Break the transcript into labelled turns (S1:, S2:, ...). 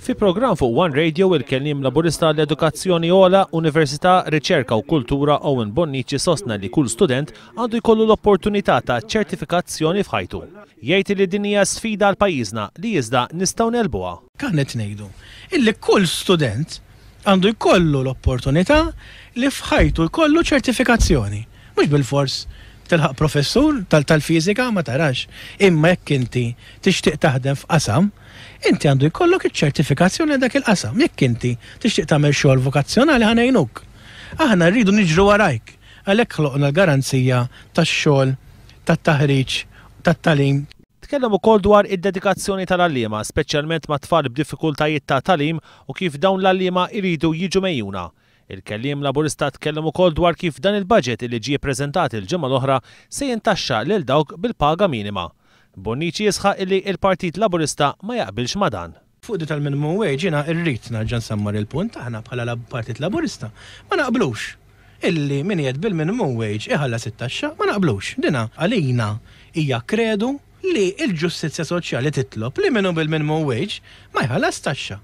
S1: Fi programm fuq One Radio il-kelliem laburista l-Edukazzjoni Ola, Università, Riċerka u Kultura Owen Bonnici sostna li kull student għandu jkollu l-opportunità ta' ċertifikazzjoni f'ħajtu. Jgħid li din hija sfida għal pajjiżna li iżda nistgħu nelbuha.
S2: Kannet ngħidu illi kull student għandu jkollu l-opportunità li f'ħajtu jkollu ċertifikazzjoni. Mhux bil-fors tilħaq professur tal-fiżika ma tarax, imma jekk inti tixtieq taħdem f'qasam, inti għandu jkollok iċ-ċertifikazzjoni dak il-qasam. Jekk inti tixtieq tagħmel xogħol vokazzjonali ħanejnuk. Aħna rridu niġru warajk, għalhekk ħloqna l-garanzija tax-xogħol, tat-taħriġ, tat-tagħlim.
S1: Tkellem ukoll dwar id-dedikazzjoni tal-għalliema, speċjalment ma' tfal b'diffikultajiet ta' tagħlim u kif dawn l-għalliema jridu jiġu mejjuna. Il-kelliem laburista tkellem ukoll dwar kif dan il-budget li ġie ppreżentat il-ġimgħa l-oħra se jintaxxa lil dawk bil-paga minima. Bonnici jisħaq illi il-Partit Laburista ma jaqbilx ma' dan.
S2: Fuq di tal-minimum wage jiena rrid narġa' nsammar il-punt aħna bħala Partit Laburista ma naqblux. Illi min jgħid bil-minimum wage iħallas it-taxxa ma naqblux. Dina għalina hija kredu li l-ġustizzja soċjali titlob li minnu bil-minimum wage ma jħallas taxxa.